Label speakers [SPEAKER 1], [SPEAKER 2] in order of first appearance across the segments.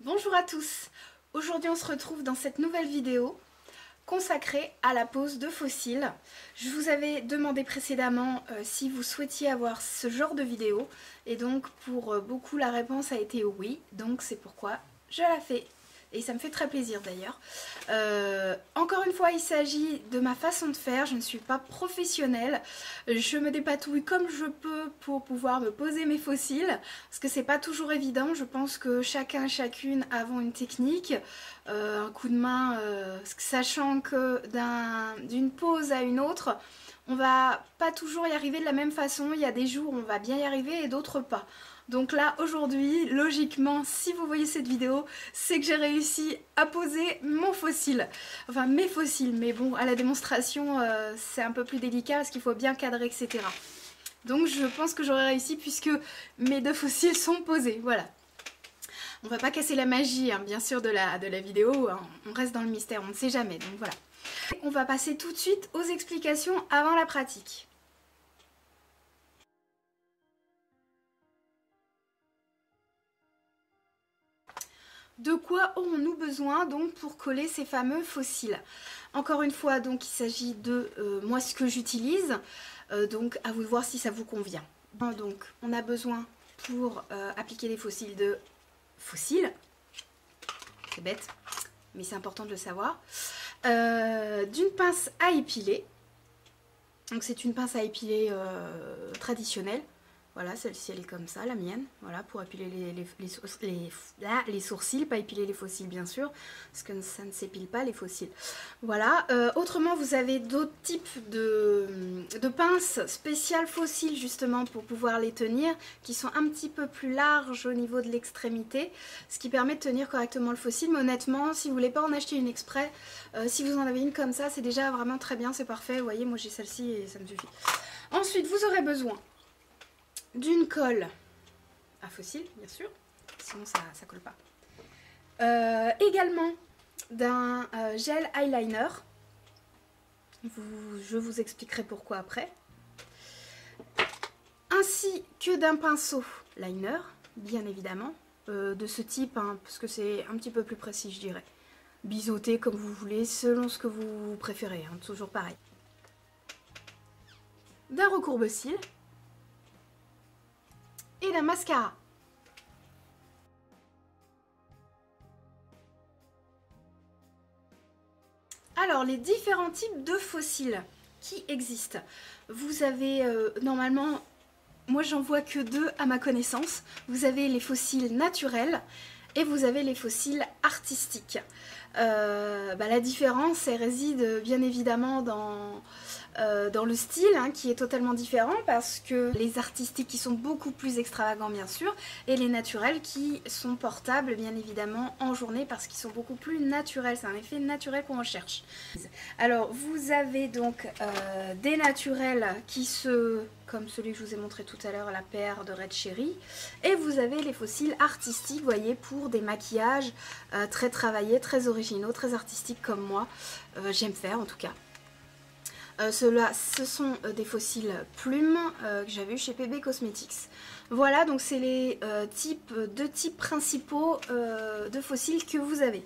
[SPEAKER 1] Bonjour à tous. Aujourd'hui on se retrouve dans cette nouvelle vidéo consacrée à la pose de fossiles. Je vous avais demandé précédemment si vous souhaitiez avoir ce genre de vidéo et donc pour beaucoup la réponse a été oui, donc c'est pourquoi je la fais. Et ça me fait très plaisir d'ailleurs. Encore une fois, il s'agit de ma façon de faire. Je ne suis pas professionnelle. Je me dépatouille comme je peux pour pouvoir me poser mes fossiles. Parce que c'est pas toujours évident. Je pense que chacun et chacune avons une technique, un coup de main, sachant que d'une pose à une autre, on va pas toujours y arriver de la même façon. Il y a des jours où on va bien y arriver et d'autres pas. Donc là, aujourd'hui, logiquement, si vous voyez cette vidéo, c'est que j'ai réussi à poser mon fossile. Enfin, mes fossiles. Mais bon, à la démonstration, c'est un peu plus délicat parce qu'il faut bien cadrer, etc. Donc je pense que j'aurai réussi puisque mes deux fossiles sont posés. Voilà. On va pas casser la magie, hein, bien sûr, de la vidéo. Hein. On reste dans le mystère, on ne sait jamais. Donc voilà. On va passer tout de suite aux explications avant la pratique. De quoi aurons-nous besoin donc pour coller ces fameux fossiles? Encore une fois, donc il s'agit de moi ce que j'utilise, donc à vous de voir si ça vous convient. Donc on a besoin pour appliquer les fossiles de fossiles, c'est bête, mais c'est important de le savoir, d'une pince à épiler. Donc c'est une pince à épiler traditionnelle. Voilà, celle-ci elle est comme ça, la mienne, voilà, pour épiler les sourcils, pas épiler les fossiles bien sûr, parce que ça ne s'épile pas les fossiles. Voilà, autrement vous avez d'autres types de pinces spéciales fossiles justement pour pouvoir les tenir, qui sont un petit peu plus larges au niveau de l'extrémité, ce qui permet de tenir correctement le fossile, mais honnêtement, si vous ne voulez pas en acheter une exprès, si vous en avez une comme ça, c'est déjà vraiment très bien, c'est parfait, vous voyez, moi j'ai celle-ci et ça me suffit. Ensuite, vous aurez besoin d'une colle à fossiles, bien sûr, sinon ça colle pas. Également d'un gel eyeliner. Je vous expliquerai pourquoi après. Ainsi que d'un pinceau liner, bien évidemment, de ce type, hein, parce que c'est un petit peu plus précis, je dirais. Biseauté comme vous voulez, selon ce que vous préférez, hein, toujours pareil. D'un recourbe-cils. Et d'un mascara. Alors, les différents types de fossiles qui existent. Vous avez normalement, moi j'en vois que deux à ma connaissance. Vous avez les fossiles naturels et vous avez les fossiles artistiques. La différence, elle réside bien évidemment dans le style, hein, qui est totalement différent, parce que les artistiques qui sont beaucoup plus extravagants bien sûr, et les naturels qui sont portables bien évidemment en journée parce qu'ils sont beaucoup plus naturels, c'est un effet naturel qu'on recherche. Alors vous avez donc des naturels qui comme celui que je vous ai montré tout à l'heure, la paire de Red Cherry, et vous avez les fossiles artistiques, vous voyez, pour des maquillages très travaillés, très originaux, très artistiques comme moi, j'aime faire en tout cas. Ce sont des fossiles plumes que j'avais eu chez PB Cosmetics. Voilà, donc c'est les deux types principaux de fossiles que vous avez.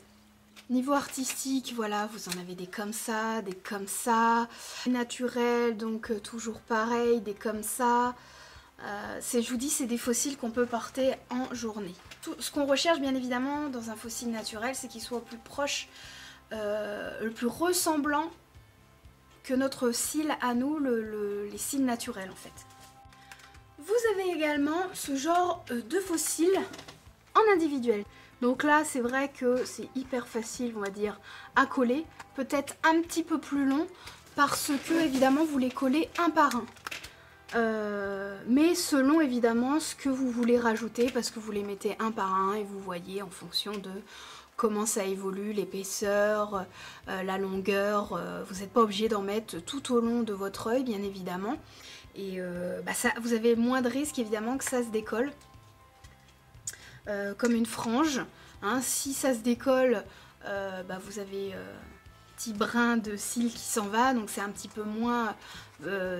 [SPEAKER 1] Niveau artistique, voilà, vous en avez des comme ça, des comme ça. Naturels, donc toujours pareil, des comme ça. Je vous dis, c'est des fossiles qu'on peut porter en journée. Tout ce qu'on recherche bien évidemment dans un fossile naturel, c'est qu'il soit au plus proche, le plus ressemblant que notre cil à nous, les cils naturels en fait. Vous avez également ce genre de fossiles en individuel. Donc là c'est vrai que c'est hyper facile, on va dire, à coller. Peut-être un petit peu plus long parce que évidemment vous les collez un par un. Mais selon évidemment ce que vous voulez rajouter, parce que vous les mettez un par un et vous voyez en fonction de comment ça évolue, l'épaisseur, la longueur. Vous n'êtes pas obligé d'en mettre tout au long de votre œil, bien évidemment. Et vous avez moins de risques, évidemment, que ça se décolle. Comme une frange. Hein. Si ça se décolle, vous avez petit brin de cils qui s'en va. Donc c'est un petit peu moins...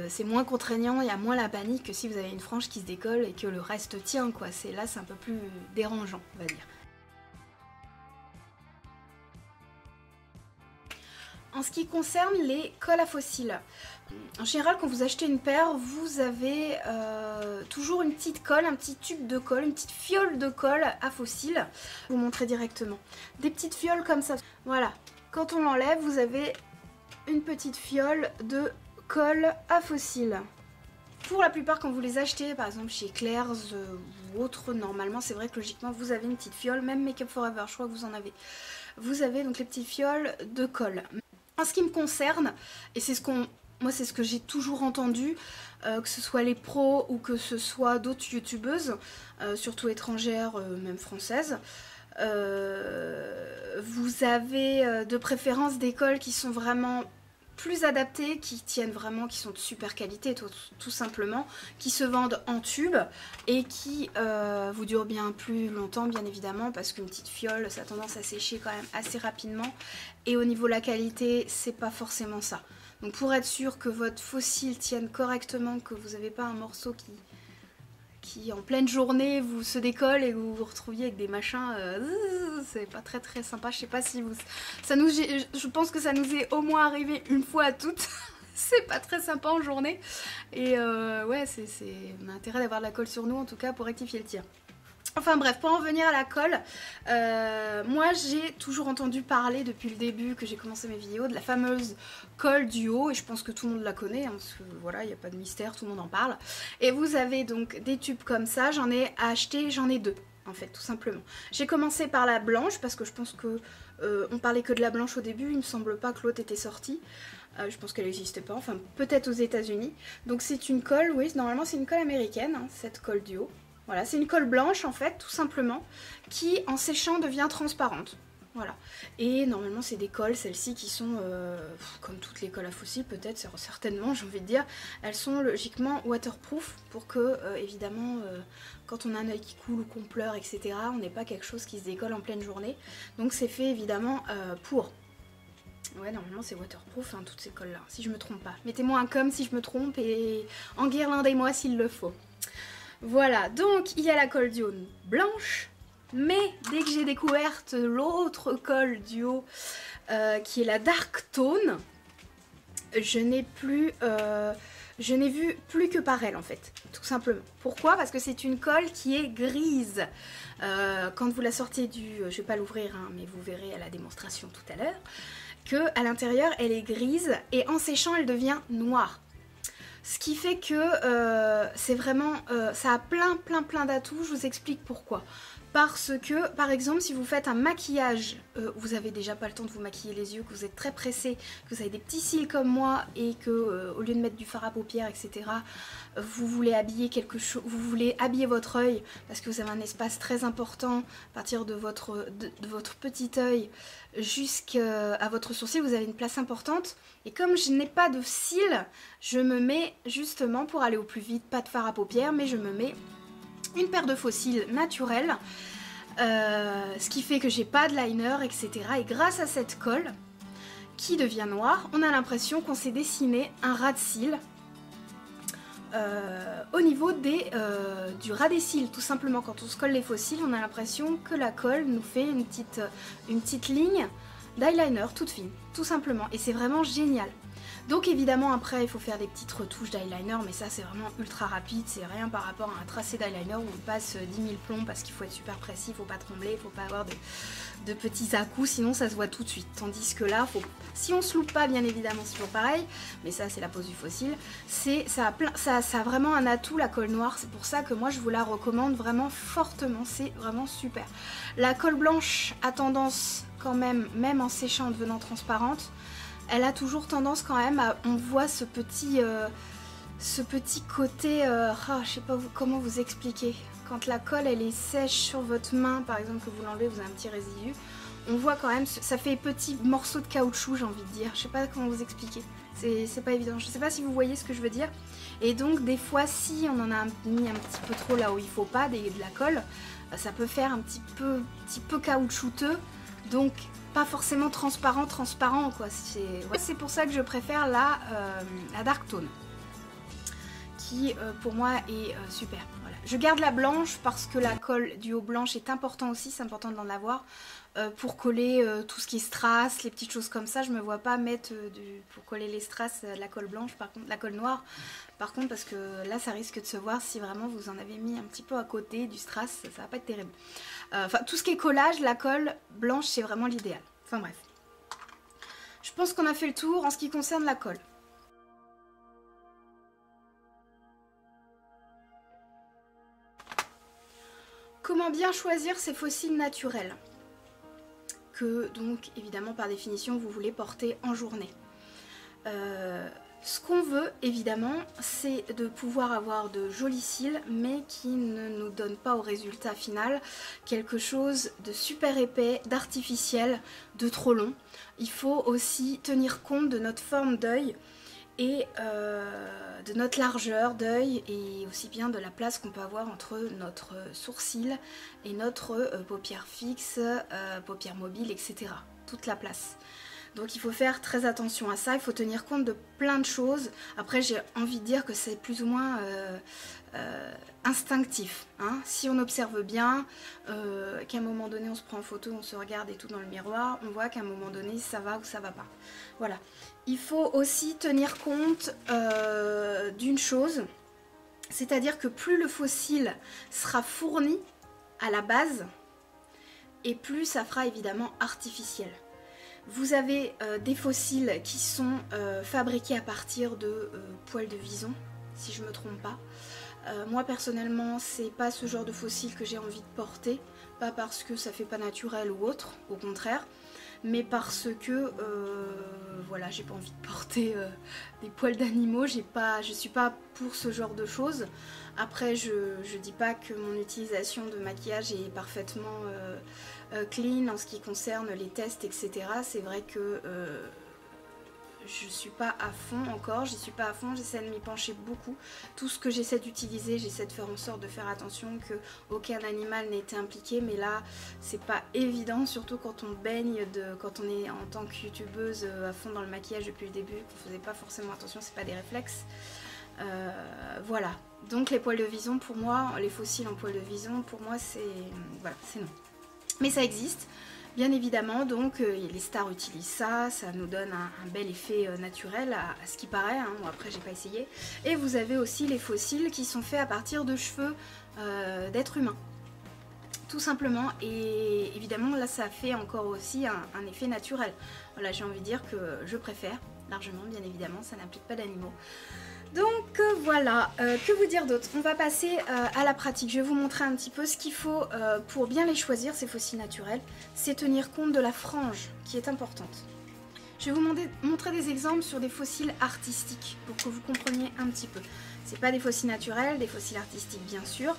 [SPEAKER 1] c'est moins contraignant, il y a moins la panique que si vous avez une frange qui se décolle et que le reste tient, quoi. Là, c'est un peu plus dérangeant, on va dire. En ce qui concerne les colles à fossiles, en général quand vous achetez une paire, vous avez toujours une petite colle, un petit tube de colle, une petite fiole de colle à fossiles. Je vais vous montrer directement. Des petites fioles comme ça. Voilà, quand on l'enlève, vous avez une petite fiole de colle à fossiles. Pour la plupart, quand vous les achetez, par exemple chez Claire's ou autre, normalement, c'est vrai que logiquement, vous avez une petite fiole, même Make Up For Ever, je crois que vous en avez. Vous avez donc les petites fioles de colle. En ce qui me concerne, et c'est ce qu'on... Moi, c'est ce que j'ai toujours entendu, que ce soit les pros ou que ce soit d'autres youtubeuses, surtout étrangères, même françaises, vous avez de préférence des colles qui sont vraiment plus adaptés, qui tiennent vraiment, qui sont de super qualité tout simplement, qui se vendent en tube et qui vous durent bien plus longtemps bien évidemment, parce qu'une petite fiole ça a tendance à sécher quand même assez rapidement, et au niveau de la qualité c'est pas forcément ça. Donc pour être sûr que votre fossile tienne correctement, que vous n'avez pas un morceau qui en pleine journée vous se décolle et que vous vous retrouviez avec des machins, c'est pas très très sympa. Je sais pas si vous... je pense que ça nous est au moins arrivé une fois à toutes. C'est pas très sympa en journée. Et ouais, on a intérêt d'avoir de la colle sur nous en tout cas pour rectifier le tir. Enfin bref, pour en venir à la colle, moi j'ai toujours entendu parler depuis le début que j'ai commencé mes vidéos de la fameuse colle duo, et je pense que tout le monde la connaît, hein, parce que voilà, il n'y a pas de mystère, tout le monde en parle. Et vous avez donc des tubes comme ça, j'en ai acheté, j'en ai deux en fait, tout simplement. J'ai commencé par la blanche, parce que je pense que on parlait que de la blanche au début, il me semble pas que l'autre était sortie. Je pense qu'elle n'existait pas, enfin peut-être aux États-Unis. Donc c'est une colle, oui, normalement c'est une colle américaine, hein, cette colle duo. Voilà, c'est une colle blanche en fait, tout simplement, qui en séchant devient transparente. Voilà. Et normalement c'est des colles, celles-ci, qui sont, comme toutes les colles à fossiles peut-être, certainement j'ai envie de dire, elles sont logiquement waterproof pour que, évidemment, quand on a un œil qui coule ou qu'on pleure, etc., on n'ait pas quelque chose qui se décolle en pleine journée. Donc c'est fait évidemment pour. Ouais, normalement c'est waterproof, hein, toutes ces colles-là, si je me trompe pas. Mettez-moi un com si je me trompe et enguirlandez-moi s'il le faut. Voilà, donc il y a la colle duo blanche, mais dès que j'ai découverte l'autre colle duo qui est la Dark Tone, je n'ai vu plus que par elle en fait, tout simplement. Pourquoi? Parce que c'est une colle qui est grise. Quand vous la sortez je vais pas l'ouvrir, hein, mais vous verrez à la démonstration tout à l'heure, que à l'intérieur elle est grise et en séchant elle devient noire. Ce qui fait que c'est vraiment, ça a plein d'atouts, je vous explique pourquoi. Parce que, par exemple, si vous faites un maquillage, vous avez déjà pas le temps de vous maquiller les yeux, que vous êtes très pressé, que vous avez des petits cils comme moi et que au lieu de mettre du fard à paupières, etc., vous voulez habiller quelque chose, vous voulez habiller votre œil parce que vous avez un espace très important à partir de votre petit œil jusqu'à votre sourcil, vous avez une place importante. Et comme je n'ai pas de cils, je me mets justement, pour aller au plus vite, pas de fard à paupières, mais je me mets une paire de faux cils naturels, ce qui fait que j'ai pas de liner, etc. Et grâce à cette colle qui devient noire, on a l'impression qu'on s'est dessiné un ras de cils au niveau du ras des cils. Tout simplement, quand on se colle les faux cils, on a l'impression que la colle nous fait une petite ligne d'eyeliner toute fine, tout simplement. Et c'est vraiment génial. Donc évidemment après il faut faire des petites retouches d'eyeliner, mais ça c'est vraiment ultra rapide, c'est rien par rapport à un tracé d'eyeliner où on passe 10 000 plombs parce qu'il faut être super précis, il faut pas trembler, il faut pas avoir de petits à-coups, sinon ça se voit tout de suite. Tandis que là, si on se loupe pas, bien évidemment c'est toujours pareil, mais ça c'est la pose du fossile, ça a vraiment un atout la colle noire, c'est pour ça que moi je vous la recommande vraiment fortement, c'est vraiment super. La colle blanche a tendance quand même en séchant en devenant transparente, elle a toujours tendance quand même à, on voit ce petit côté, je sais pas comment vous expliquer, quand la colle elle est sèche sur votre main, par exemple que vous l'enlevez, vous avez un petit résidu, on voit quand même, ça fait petits morceaux de caoutchouc, j'ai envie de dire, je sais pas comment vous expliquer, c'est pas évident, je sais pas si vous voyez ce que je veux dire. Et donc des fois si on en a mis un petit peu trop là où il faut pas, de la colle, ça peut faire un petit peu caoutchouteux, donc pas forcément transparent quoi. C'est pour ça que je préfère la Dark Tone, qui pour moi est super. Voilà. Je garde la blanche parce que la colle du haut blanche est important aussi, c'est important d'en avoir. Pour coller tout ce qui est strass, les petites choses comme ça, je me vois pas mettre pour coller les strass la colle blanche, par contre la colle noire. Par contre, parce que là ça risque de se voir si vraiment vous en avez mis un petit peu à côté du strass, ça va pas être terrible. Enfin tout ce qui est collage, la colle blanche c'est vraiment l'idéal. Enfin bref. Je pense qu'on a fait le tour en ce qui concerne la colle. Comment bien choisir ces fossiles naturels? Que donc évidemment par définition vous voulez porter en journée. Ce qu'on veut évidemment c'est de pouvoir avoir de jolis cils mais qui ne nous donnent pas au résultat final quelque chose de super épais, d'artificiel, de trop long. Il faut aussi tenir compte de notre forme d'œil et de notre largeur d'œil et aussi bien de la place qu'on peut avoir entre notre sourcil et notre paupière fixe, paupière mobile, etc. Toute la place. Donc il faut faire très attention à ça, il faut tenir compte de plein de choses. Après j'ai envie de dire que c'est plus ou moins instinctif. Hein. Si on observe bien, qu'à un moment donné on se prend en photo, on se regarde et tout dans le miroir, on voit qu'à un moment donné ça va ou ça va pas. Voilà. Il faut aussi tenir compte d'une chose, c'est-à-dire que plus le fossile sera fourni à la base, et plus ça fera évidemment artificiel. Vous avez des fossiles qui sont fabriqués à partir de poils de vison, si je ne me trompe pas. Moi personnellement, c'est pas ce genre de fossile que j'ai envie de porter, pas parce que ça fait pas naturel ou autre, au contraire, mais parce que voilà, j'ai pas envie de porter des poils d'animaux, je suis pas pour ce genre de choses. Après, je dis pas que mon utilisation de maquillage est parfaitement clean en ce qui concerne les tests, etc. C'est vrai que je suis pas à fond encore, j'y suis pas à fond, j'essaie de m'y pencher beaucoup. Tout ce que j'essaie d'utiliser, j'essaie de faire en sorte de faire attention que aucun animal n'ait été impliqué, mais là c'est pas évident, surtout quand on baigne, quand on est en tant que youtubeuse à fond dans le maquillage depuis le début, qu'on faisait pas forcément attention, c'est pas des réflexes. Voilà, donc les poils de vison pour moi, les fossiles en poils de vison pour moi c'est voilà, c'est non. Mais ça existe. Bien évidemment, donc les stars utilisent ça, ça nous donne un bel effet naturel à ce qui paraît, hein. Bon, après j'ai pas essayé. Et vous avez aussi les fossiles qui sont faits à partir de cheveux d'êtres humains. Tout simplement, et évidemment là ça fait encore aussi un effet naturel. Voilà, j'ai envie de dire que je préfère largement, bien évidemment, ça n'implique pas d'animaux. Donc voilà, que vous dire d'autre? On va passer à la pratique. Je vais vous montrer un petit peu ce qu'il faut pour bien les choisir, ces fossiles naturels. C'est tenir compte de la frange qui est importante. Je vais vous montrer des exemples sur des fossiles artistiques pour que vous compreniez un petit peu. C'est pas des fossiles naturels, des fossiles artistiques bien sûr,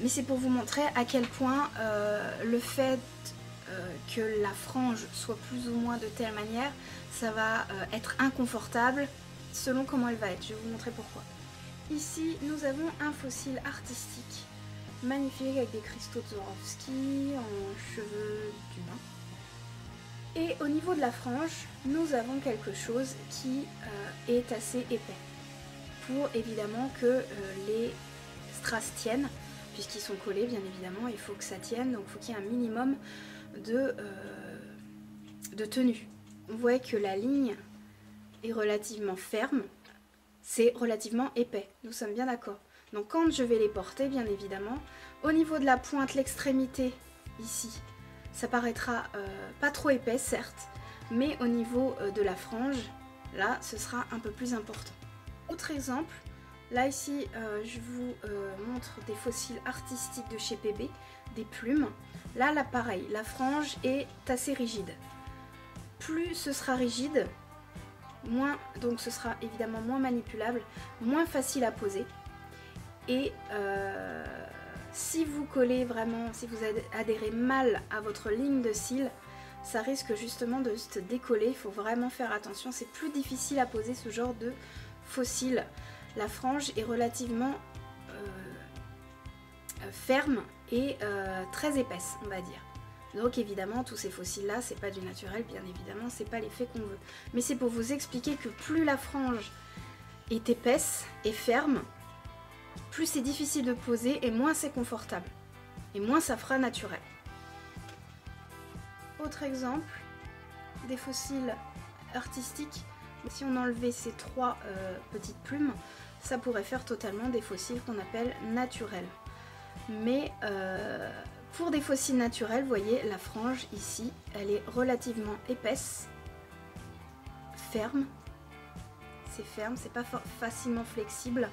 [SPEAKER 1] mais c'est pour vous montrer à quel point le fait que la frange soit plus ou moins de telle manière, ça va être inconfortable selon comment elle va être. Je vais vous montrer pourquoi. Ici, nous avons un fossile artistique, magnifique avec des cristaux de Swarovski en cheveux d'humain. Et au niveau de la frange, nous avons quelque chose qui est assez épais, pour évidemment que les strass tiennent, puisqu'ils sont collés bien évidemment, il faut que ça tienne, donc il faut qu'il y ait un minimum de tenue. On voit que la ligne est relativement ferme, c'est relativement épais, nous sommes bien d'accord. Donc quand je vais les porter, bien évidemment, au niveau de la pointe, l'extrémité, ici, ça paraîtra pas trop épais, certes, mais au niveau de la frange, là, ce sera un peu plus important. Autre exemple, là ici, je vous montre des fossiles artistiques de chez PB, des plumes. Là, pareil, la frange est assez rigide. Plus ce sera rigide, moins, donc ce sera évidemment moins manipulable, moins facile à poser. Et si vous collez vraiment, si vous adhérez mal à votre ligne de cils, ça risque justement de se décoller. Il faut vraiment faire attention, c'est plus difficile à poser ce genre de fossiles. La frange est relativement ferme et très épaisse, on va dire. Donc évidemment tous ces fossiles là c'est pas du naturel, bien évidemment c'est pas l'effet qu'on veut, mais c'est pour vous expliquer que plus la frange est épaisse et ferme, plus c'est difficile de poser et moins c'est confortable. Et moins ça fera naturel. Autre exemple, des fossiles artistiques. Si on enlevait ces 3 petites plumes, ça pourrait faire totalement des fossiles qu'on appelle naturels. Mais pour des fossiles naturels, vous voyez, la frange ici, elle est relativement épaisse, ferme. C'est ferme, c'est pas facilement flexible.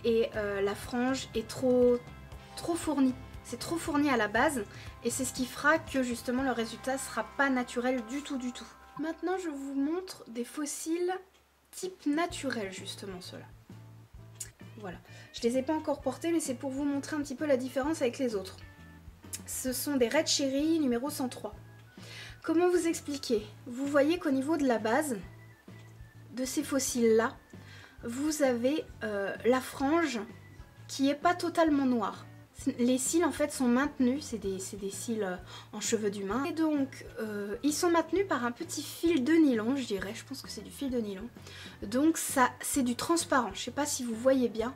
[SPEAKER 1] Et la frange est trop fournie. C'est trop fourni à la base et c'est ce qui fera que justement le résultat sera pas naturel du tout. Maintenant je vous montre des fossiles type naturel justement ceux-là. Voilà, je les ai pas encore portés mais c'est pour vous montrer un petit peu la différence avec les autres. Ce sont des Red Cherry numéro 103. Comment vous expliquer? Vous voyez qu'au niveau de la base de ces fossiles là, vous avez la frange qui est pas totalement noire. Les cils en fait sont maintenus, c'est des cils en cheveux d'humain. Et donc ils sont maintenus par un petit fil de nylon, je dirais, je pense que c'est du fil de nylon. Donc ça c'est du transparent, je sais pas si vous voyez bien,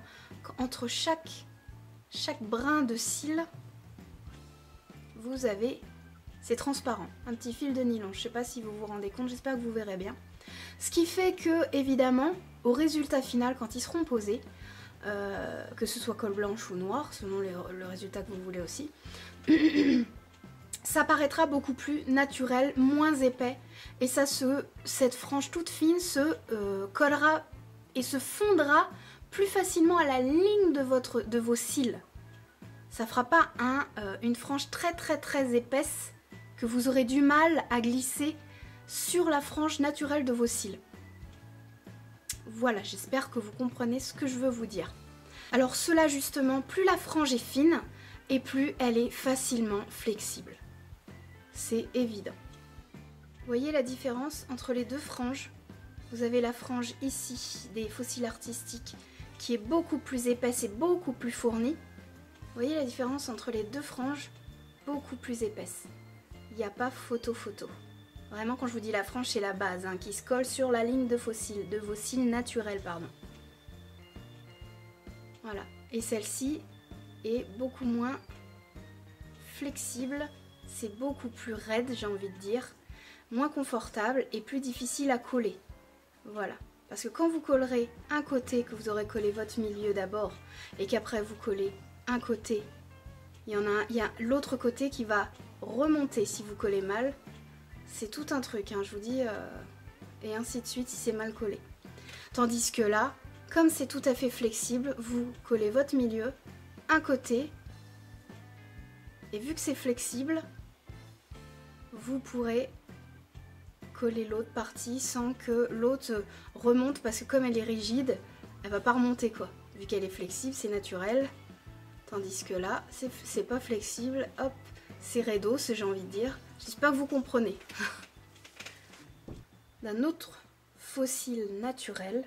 [SPEAKER 1] entre chaque brin de cils, vous avez, c'est transparent, un petit fil de nylon, je sais pas si vous vous rendez compte, j'espère que vous verrez bien. Ce qui fait que évidemment, au résultat final quand ils seront posés, que ce soit colle blanche ou noire, selon le résultat que vous voulez aussi, ça paraîtra beaucoup plus naturel, moins épais, et cette frange toute fine se collera et se fondra plus facilement à la ligne de vos cils. Ça fera pas une frange très épaisse que vous aurez du mal à glisser sur la frange naturelle de vos cils. Voilà, j'espère que vous comprenez ce que je veux vous dire. Alors cela justement, plus la frange est fine et plus elle est facilement flexible. C'est évident. Vous voyez la différence entre les deux franges? Vous avez la frange ici des fossiles artistiques qui est beaucoup plus épaisse et beaucoup plus fournie. Vous voyez la différence entre les deux franges? Beaucoup plus épaisse. Il n'y a pas photo. Vraiment, quand je vous dis la frange, c'est la base qui se colle sur la ligne de vos cils naturels, pardon. Voilà. Et celle-ci est beaucoup moins flexible, c'est beaucoup plus raide, j'ai envie de dire, moins confortable et plus difficile à coller. Voilà. Parce que quand vous collerez un côté, que vous aurez collé votre milieu d'abord, et qu'après vous collez un côté, il y a l'autre côté qui va remonter si vous collez mal. C'est tout un truc, je vous dis, et ainsi de suite si c'est mal collé. Tandis que là, comme c'est tout à fait flexible, vous collez votre milieu, un côté, et vu que c'est flexible, vous pourrez coller l'autre partie sans que l'autre remonte, parce que comme elle est rigide, elle va pas remonter quoi. Vu qu'elle est flexible, c'est naturel, tandis que là, c'est pas flexible, hop, c'est raidos, j'ai envie de dire. J'espère que vous comprenez. D'un autre fossile naturel,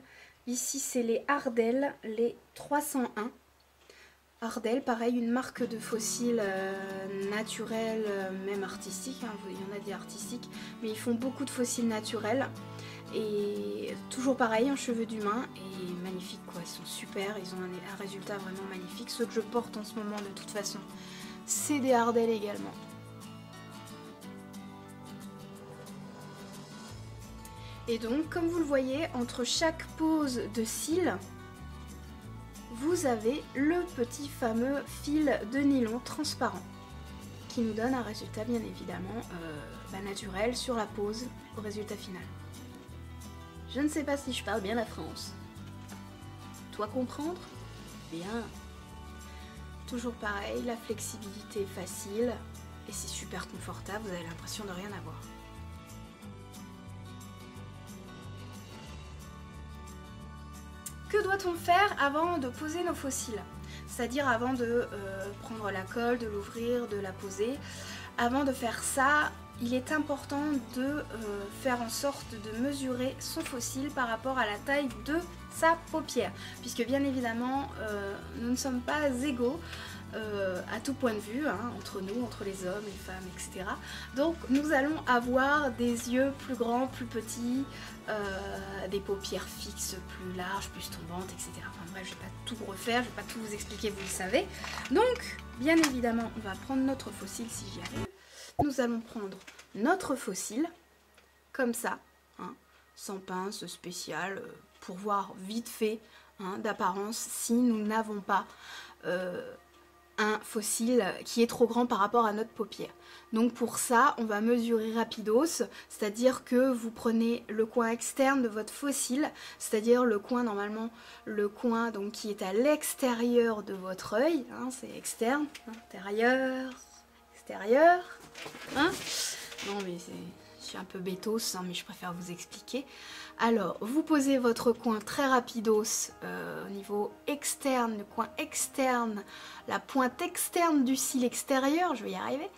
[SPEAKER 1] ici c'est les Ardell, les 301. Ardell, pareil, une marque de fossiles naturels, même artistiques, il y en a des artistiques, mais ils font beaucoup de fossiles naturels. Et toujours pareil, en cheveux d'humain, et magnifiques quoi, ils sont super, ils ont un résultat vraiment magnifique. Ceux que je porte en ce moment de toute façon, c'est des Ardell également. Et donc, comme vous le voyez, entre chaque pose de cils, vous avez le petit fameux fil de nylon transparent qui nous donne un résultat bien évidemment naturel sur la pose au résultat final. Je ne sais pas si je parle bien la France. Toi comprendre? Bien. Toujours pareil, la flexibilité est facile et c'est super confortable, vous avez l'impression de rien avoir. Que doit-on faire avant de poser nos fossiles? C'est-à-dire avant de prendre la colle, de l'ouvrir, de la poser. Avant de faire ça, il est important de faire en sorte de mesurer son fossile par rapport à la taille de sa paupière. Puisque bien évidemment, nous ne sommes pas égaux. à tout point de vue, hein, entre nous, entre les hommes, les femmes, etc. Donc nous allons avoir des yeux plus grands, plus petits, des paupières fixes, plus larges, plus tombantes, etc. Enfin bref, je vais pas tout refaire, je vais pas tout vous expliquer, vous le savez. Donc, bien évidemment, on va prendre notre fossile si j'y arrive. Nous allons prendre notre fossile, comme ça, hein, sans pince spéciale, pour voir vite fait, hein, d'apparence, si nous n'avons pas un fossile qui est trop grand par rapport à notre paupière. Donc pour ça, on va mesurer rapidos, c'est-à-dire que vous prenez le coin externe de votre fossile, c'est-à-dire le coin, normalement, le coin donc, qui est à l'extérieur de votre œil, hein, c'est externe, intérieur, extérieur, hein. Non mais je suis un peu bétos, hein, mais je préfère vous expliquer. Alors, vous posez votre coin très rapidos au niveau externe, le coin externe, la pointe externe du cil extérieur, je vais y arriver.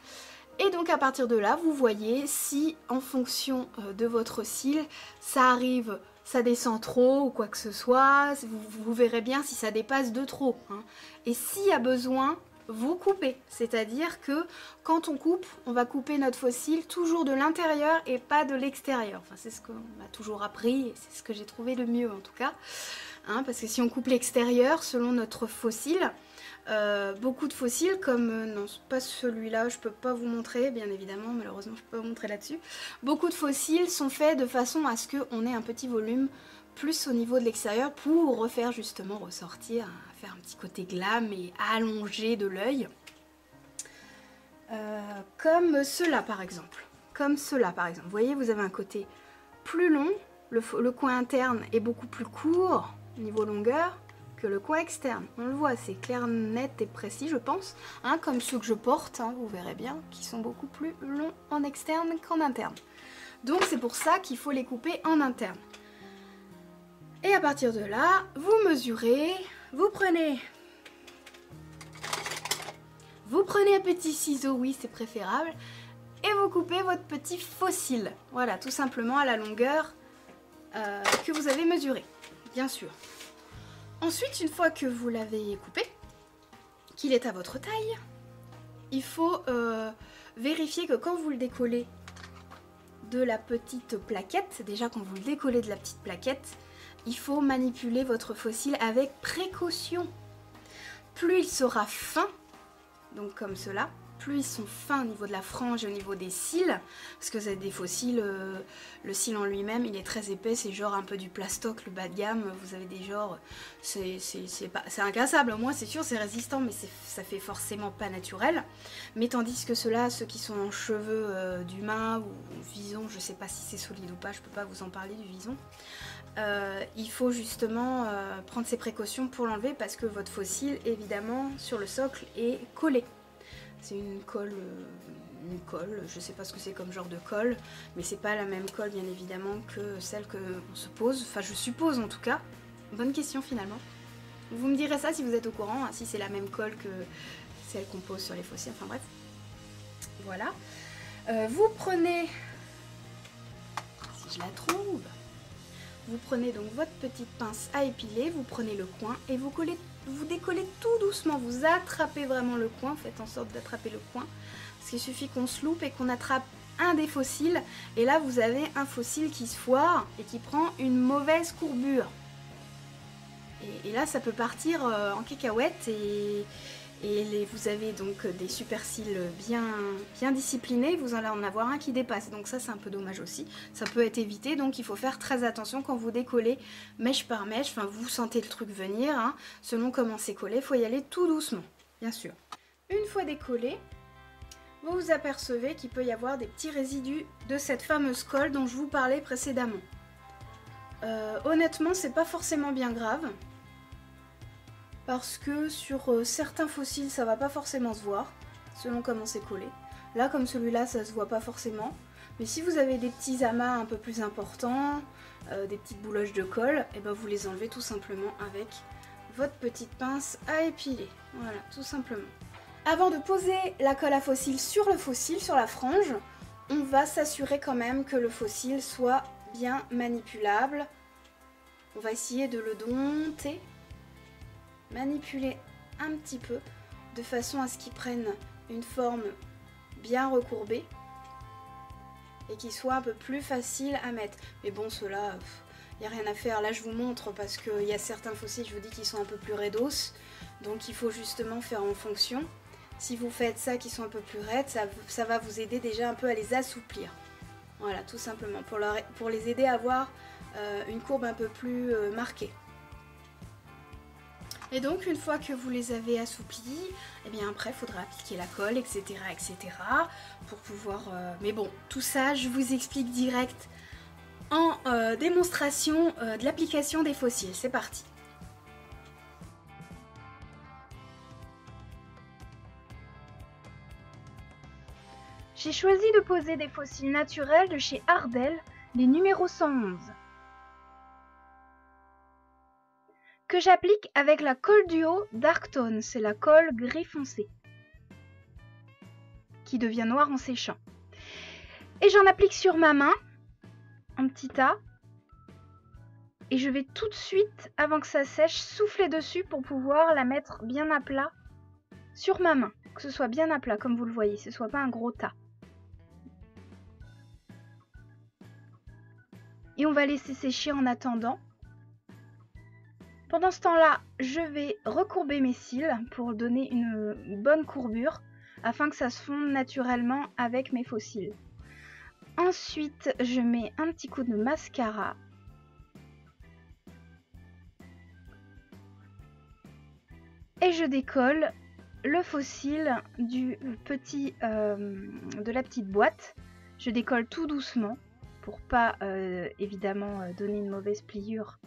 [SPEAKER 1] Et donc à partir de là, vous voyez si en fonction de votre cil, ça arrive, ça descend trop ou quoi que ce soit, vous verrez bien si ça dépasse de trop, hein. Et s'il y a besoin, vous coupez, c'est-à-dire que quand on coupe, on va couper notre fossile toujours de l'intérieur et pas de l'extérieur. Enfin, c'est ce qu'on m'a toujours appris et c'est ce que j'ai trouvé le mieux en tout cas, hein, parce que si on coupe l'extérieur selon notre fossile, beaucoup de fossiles comme, non c'est pas celui-là, je peux pas vous montrer bien évidemment, malheureusement je peux pas vous montrer là-dessus, beaucoup de fossiles sont faits de façon à ce qu'on ait un petit volume plus au niveau de l'extérieur pour refaire justement ressortir, faire un petit côté glam et allongé de l'œil. Comme cela par exemple. Comme cela par exemple. Vous voyez, vous avez un côté plus long, le coin interne est beaucoup plus court au niveau longueur que le coin externe. On le voit, c'est clair, net et précis je pense, hein, comme ceux que je porte, hein, vous verrez bien, qui sont beaucoup plus longs en externe qu'en interne. Donc c'est pour ça qu'il faut les couper en interne. Et à partir de là, vous mesurez, vous prenez un petit ciseau, oui c'est préférable, et vous coupez votre petit fossile. Voilà, tout simplement à la longueur que vous avez mesurée, bien sûr. Ensuite, une fois que vous l'avez coupé, qu'il est à votre taille, il faut vérifier que quand vous le décollez de la petite plaquette, déjà quand vous le décollez de la petite plaquette, il faut manipuler votre fossile avec précaution. Plus il sera fin, donc comme cela, plus ils sont fins au niveau de la frange et au niveau des cils, parce que vous avez des fossiles, le cil en lui-même il est très épais, c'est genre un peu du plastoc, le bas de gamme, vous avez des genres, c'est incassable, au moins c'est sûr c'est résistant, mais ça fait forcément pas naturel, mais tandis que ceux-là, ceux qui sont en cheveux d'humain ou vison, je sais pas si c'est solide ou pas, je peux pas vous en parler du vison, il faut justement prendre ses précautions pour l'enlever parce que votre fossile évidemment sur le socle est collé. C'est une colle, je sais pas ce que c'est comme genre de colle, mais c'est pas la même colle bien évidemment que celle qu'on se pose, enfin je suppose en tout cas. Bonne question finalement. Vous me direz ça si vous êtes au courant, hein, si c'est la même colle que celle qu'on pose sur les fossiles, enfin bref. Voilà. Vous prenez, si je la trouve, vous prenez donc votre petite pince à épiler, vous prenez le coin et vous décollez tout doucement, vous attrapez vraiment le coin, faites en sorte d'attraper le coin, parce qu'il suffit qu'on se loupe et qu'on attrape un des fossiles, et là vous avez un fossile qui se foire et qui prend une mauvaise courbure. Et là ça peut partir en cacahuète et vous avez donc des super cils bien disciplinés, vous allez en avoir un qui dépasse, donc ça c'est un peu dommage aussi, ça peut être évité, donc il faut faire très attention quand vous décollez mèche par mèche, enfin vous sentez le truc venir, hein, selon comment c'est collé, il faut y aller tout doucement, bien sûr. Une fois décollé, vous vous apercevez qu'il peut y avoir des petits résidus de cette fameuse colle dont je vous parlais précédemment. Honnêtement c'est pas forcément bien grave, parce que sur certains fossiles ça va pas forcément se voir, selon comment c'est collé. Là comme celui-là ça se voit pas forcément, mais si vous avez des petits amas un peu plus importants, des petites bouloches de colle, et ben vous les enlevez tout simplement avec votre petite pince à épiler, voilà tout simplement. Avant de poser la colle à fossile sur le fossile, sur la frange, on va s'assurer quand même que le fossile soit bien manipulable. On va essayer de le dompter, manipuler un petit peu. de façon à ce qu'ils prennent une forme bien recourbée et qu'ils soient un peu plus faciles à mettre. Mais bon, ceux-là, il n'y a rien à faire. Là, je vous montre parce qu'il y a certains fossiles, je vous dis, qui sont un peu plus raidos. Donc, il faut justement faire en fonction. Si vous faites ça, qui sont un peu plus raides, ça va vous aider déjà un peu à les assouplir. Voilà, tout simplement, pour les aider à avoir une courbe un peu plus marquée. Et donc, une fois que vous les avez assouplis, eh bien après, il faudra appliquer la colle, etc., etc., pour pouvoir... Mais bon, tout ça, je vous explique direct en démonstration de l'application des fossiles. C'est parti. J'ai choisi de poser des fossiles naturels de chez Ardell, les numéros 111. Que j'applique avec la colle duo Darktone, c'est la colle gris foncé, qui devient noire en séchant. Et j'en applique sur ma main, un petit tas, et je vais tout de suite, avant que ça sèche, souffler dessus pour pouvoir la mettre bien à plat sur ma main, que ce soit bien à plat, comme vous le voyez, ce ne soit pas un gros tas. Et on va laisser sécher en attendant. Pendant ce temps-là, je vais recourber mes cils pour donner une bonne courbure afin que ça se fonde naturellement avec mes faux cils. Ensuite, je mets un petit coup de mascara. Et je décolle le faux cil de la petite boîte. Je décolle tout doucement pour pas évidemment donner une mauvaise pliure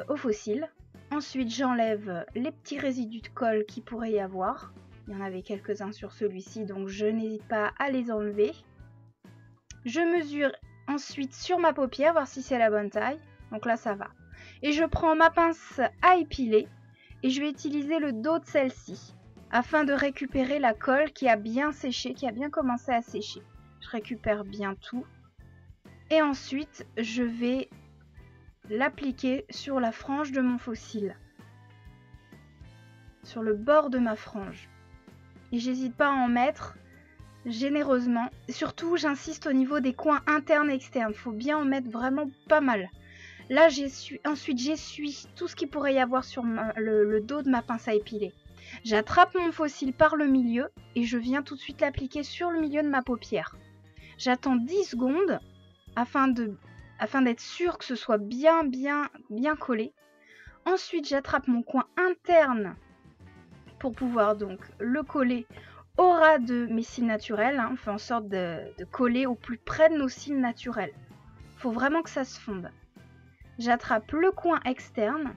[SPEAKER 1] au fossile. Ensuite, j'enlève les petits résidus de colle qui pourrait y avoir. Il y en avait quelques-uns sur celui-ci, donc je n'hésite pas à les enlever. Je mesure ensuite sur ma paupière, voir si c'est la bonne taille. Donc là, ça va. Et je prends ma pince à épiler et je vais utiliser le dos de celle-ci afin de récupérer la colle qui a bien séché, qui a bien commencé à sécher. Je récupère bien tout. Et ensuite, je vais l'appliquer sur la frange de mon fossile, sur le bord de ma frange. Et j'hésite pas à en mettre généreusement. Surtout, j'insiste au niveau des coins internes et externes. Il faut bien en mettre vraiment pas mal. Là, ensuite, j'essuie tout ce qu'il pourrait y avoir sur le dos de ma pince à épiler. J'attrape mon fossile par le milieu et je viens tout de suite l'appliquer sur le milieu de ma paupière. J'attends 10 secondes afin d'être sûr que ce soit bien collé. Ensuite, j'attrape mon coin interne pour pouvoir donc le coller au ras de mes cils naturels. On fait en sorte de coller au plus près de nos cils naturels. Il faut vraiment que ça se fonde. J'attrape le coin externe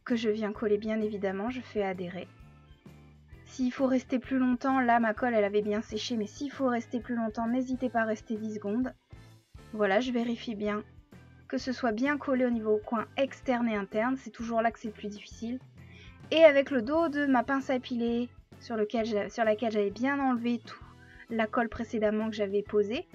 [SPEAKER 1] que je viens coller bien évidemment. Je fais adhérer. S'il faut rester plus longtemps, là ma colle elle avait bien séché, mais s'il faut rester plus longtemps, n'hésitez pas à rester 10 secondes. Voilà, je vérifie bien que ce soit bien collé au niveau coin externe et interne. C'est toujours là que c'est le plus difficile. Et avec le dos de ma pince à épiler sur laquelle j'avais bien enlevé tout la colle précédemment que j'avais posée,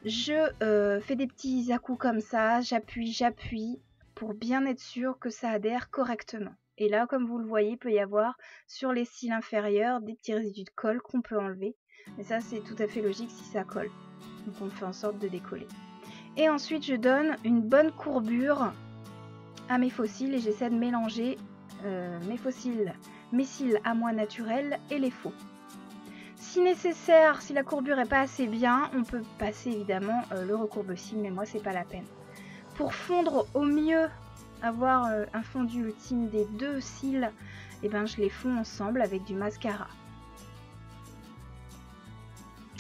[SPEAKER 1] je fais des petits à-coups comme ça. J'appuie pour bien être sûr que ça adhère correctement. Et là, comme vous le voyez, il peut y avoir sur les cils inférieurs des petits résidus de colle qu'on peut enlever. Mais ça, c'est tout à fait logique si ça colle. Donc on fait en sorte de décoller. Et ensuite je donne une bonne courbure à mes fossiles et j'essaie de mélanger mes cils à moi naturels et les faux. Si nécessaire, si la courbure n'est pas assez bien, on peut passer évidemment le recourbe-cils, mais moi c'est pas la peine. Pour fondre au mieux, avoir un fondu ultime des deux cils, et ben je les fonds ensemble avec du mascara.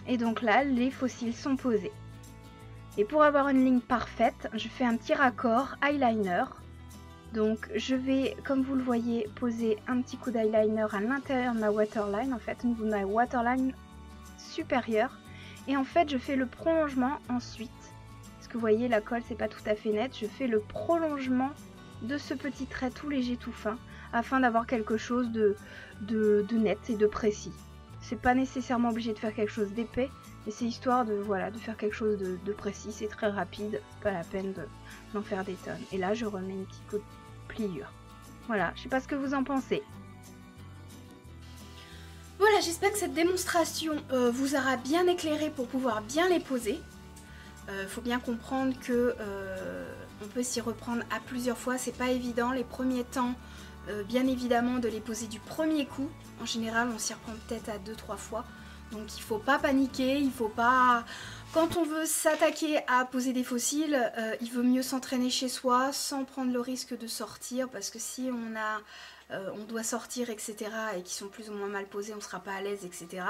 [SPEAKER 1] Et donc là, les faux cils sont posés. Et pour avoir une ligne parfaite, je fais un petit raccord eyeliner. Donc je vais, comme vous le voyez, poser un petit coup d'eyeliner à l'intérieur de ma waterline, en fait, au niveau de ma waterline supérieure. Et en fait, je fais le prolongement ensuite. Parce que vous voyez, la colle, c'est pas tout à fait net. Je fais le prolongement de ce petit trait tout léger, tout fin, afin d'avoir quelque chose de net et de précis. C'est pas nécessairement obligé de faire quelque chose d'épais, mais c'est histoire de faire quelque chose de précis. C'est très rapide, pas la peine d'en faire des tonnes. Et là, je remets une petite coup de pliure. Voilà, je sais pas ce que vous en pensez. Voilà, j'espère que cette démonstration vous aura bien éclairé pour pouvoir bien les poser. Faut bien comprendre que on peut s'y reprendre à plusieurs fois, c'est pas évident. Les premiers temps, bien évidemment, de les poser du premier coup. En général, on s'y reprend peut-être à 2-3 fois. Donc il faut pas paniquer, il faut pas... Quand on veut s'attaquer à poser des fossiles, il vaut mieux s'entraîner chez soi sans prendre le risque de sortir, parce que si on doit sortir, etc., et qui sont plus ou moins mal posés, on ne sera pas à l'aise, etc.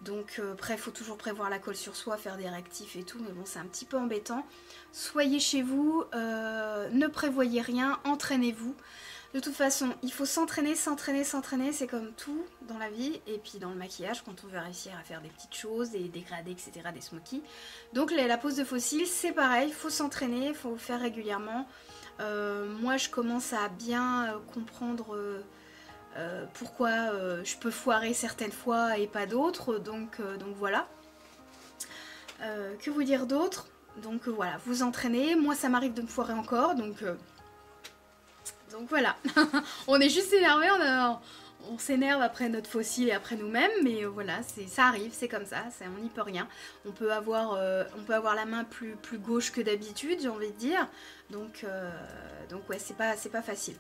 [SPEAKER 1] Donc après, il faut toujours prévoir la colle sur soi, faire des réactifs et tout, mais bon, c'est un petit peu embêtant. Soyez chez vous, ne prévoyez rien, entraînez-vous. De toute façon, il faut s'entraîner, s'entraîner, s'entraîner, c'est comme tout dans la vie, et puis dans le maquillage, quand on veut réussir à faire des petites choses, des dégradés, etc., des smokies. Donc la pose de fossiles, c'est pareil, il faut s'entraîner, il faut le faire régulièrement. Moi, je commence à bien comprendre pourquoi je peux foirer certaines fois et pas d'autres, donc voilà. Que vous dire d'autre? Donc voilà, vous entraînez, moi ça m'arrive de me foirer encore, donc voilà. On est juste énervé, on s'énerve après notre fossile et après nous-mêmes, mais voilà, ça arrive, c'est comme ça, on n'y peut rien. On peut avoir la main plus gauche que d'habitude, j'ai envie de dire, donc ouais, c'est pas facile.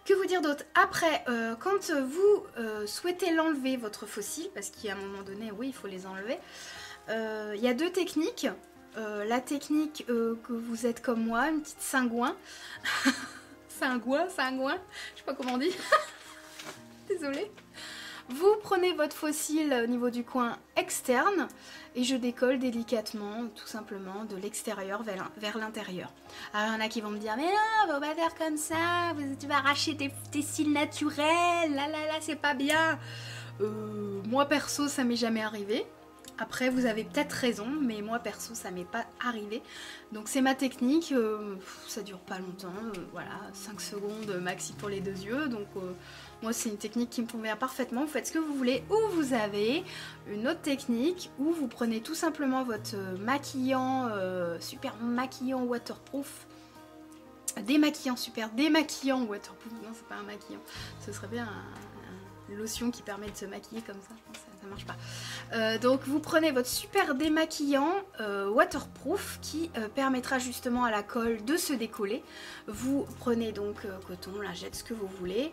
[SPEAKER 1] Que vous dire d'autre? Après, quand vous souhaitez l'enlever, votre fossile, parce qu'à un moment donné, oui, il faut les enlever, il y a deux techniques. La technique que vous êtes comme moi, une petite cingouin. Cingouin, je sais pas comment on dit. Désolée. Vous prenez votre fossile au niveau du coin externe et je décolle délicatement, tout simplement, de l'extérieur vers l'intérieur. Alors il y en a qui vont me dire, mais non, faut pas faire comme ça, tu vas arracher tes cils naturels, là, c'est pas bien. Moi perso, ça m'est jamais arrivé. Après, vous avez peut-être raison, mais moi perso, ça m'est pas arrivé. Donc c'est ma technique, ça dure pas longtemps, voilà, 5 secondes maxi pour les deux yeux. Donc moi, c'est une technique qui me convient parfaitement. Vous faites ce que vous voulez. Ou vous avez une autre technique où vous prenez tout simplement votre maquillant, super maquillant waterproof. Super démaquillant waterproof. Non, c'est pas un maquillant. Ce serait bien une lotion qui permet de se maquiller comme ça. Je pense que ça marche pas. Donc vous prenez votre super démaquillant waterproof qui permettra justement à la colle de se décoller. Vous prenez donc coton, lingette, ce que vous voulez,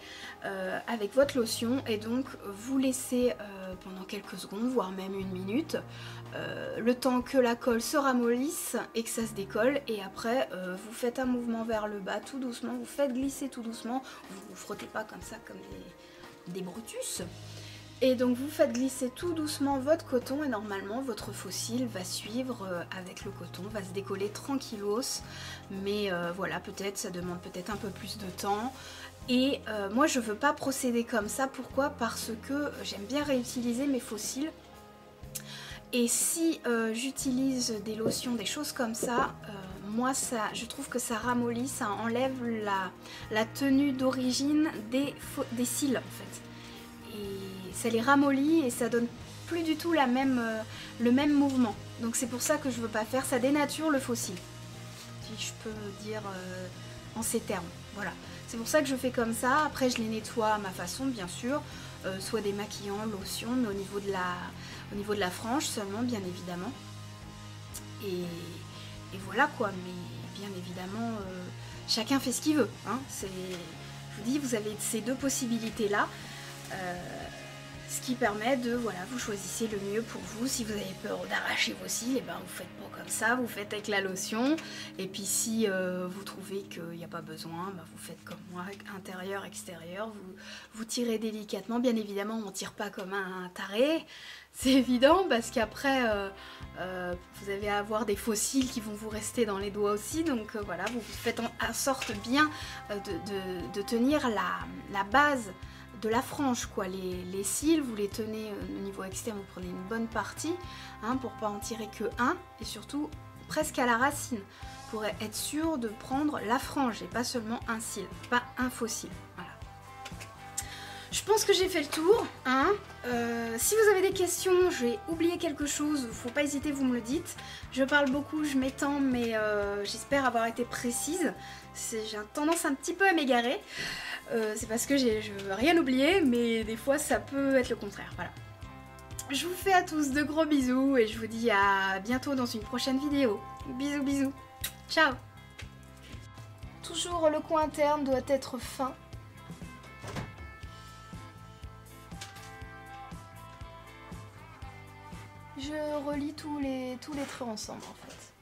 [SPEAKER 1] avec votre lotion, et donc vous laissez pendant quelques secondes, voire même une minute, le temps que la colle se ramollisse et que ça se décolle, et après vous faites un mouvement vers le bas tout doucement, vous faites glisser tout doucement, vous frottez pas comme ça comme des brutus. Et donc vous faites glisser tout doucement votre coton et normalement votre fossile va suivre avec le coton, va se décoller tranquillos. Mais voilà, peut-être ça demande peut-être un peu plus de temps. Et moi je veux pas procéder comme ça, pourquoi? Parce que j'aime bien réutiliser mes fossiles. Et si j'utilise des lotions, des choses comme ça, moi je trouve que ça ramollit, ça enlève la tenue d'origine des cils en fait. Et ça les ramollit et ça donne plus du tout le même mouvement. Donc c'est pour ça que je veux pas faire, ça dénature le fossile. Si je peux dire en ces termes, voilà. C'est pour ça que je fais comme ça, après je les nettoie à ma façon bien sûr, soit des maquillants, lotions, mais au niveau de la frange seulement bien évidemment. Et voilà quoi, mais bien évidemment chacun fait ce qu'il veut, hein. Je vous dis, vous avez ces deux possibilités là, ce qui permet de, voilà, vous choisissez le mieux pour vous. Si vous avez peur d'arracher vos cils, et ben vous faites pas comme ça, vous faites avec la lotion. Et puis si vous trouvez qu'il n'y a pas besoin, ben vous faites comme moi, intérieur, extérieur, vous tirez délicatement. Bien évidemment, on tire pas comme un taré, c'est évident, parce qu'après vous allez avoir des fossiles qui vont vous rester dans les doigts aussi. Donc voilà, vous faites en sorte bien de tenir la base de la frange quoi, les cils vous les tenez au niveau externe, vous prenez une bonne partie hein, pour pas en tirer que un, et surtout presque à la racine pour être sûr de prendre la frange et pas seulement un cil, pas un faux cil. Voilà. Je pense que j'ai fait le tour hein. Si vous avez des questions, j'ai oublié quelque chose, faut pas hésiter, vous me le dites. Je parle beaucoup, je m'étends, mais j'espère avoir été précise. J'ai tendance un petit peu à m'égarer. c'est parce que je veux rien oublier, mais des fois ça peut être le contraire, voilà. Je vous fais à tous de gros bisous et je vous dis à bientôt dans une prochaine vidéo. Bisous bisous. Ciao. Toujours le coin interne doit être fin. Je relie tous les traits ensemble en fait.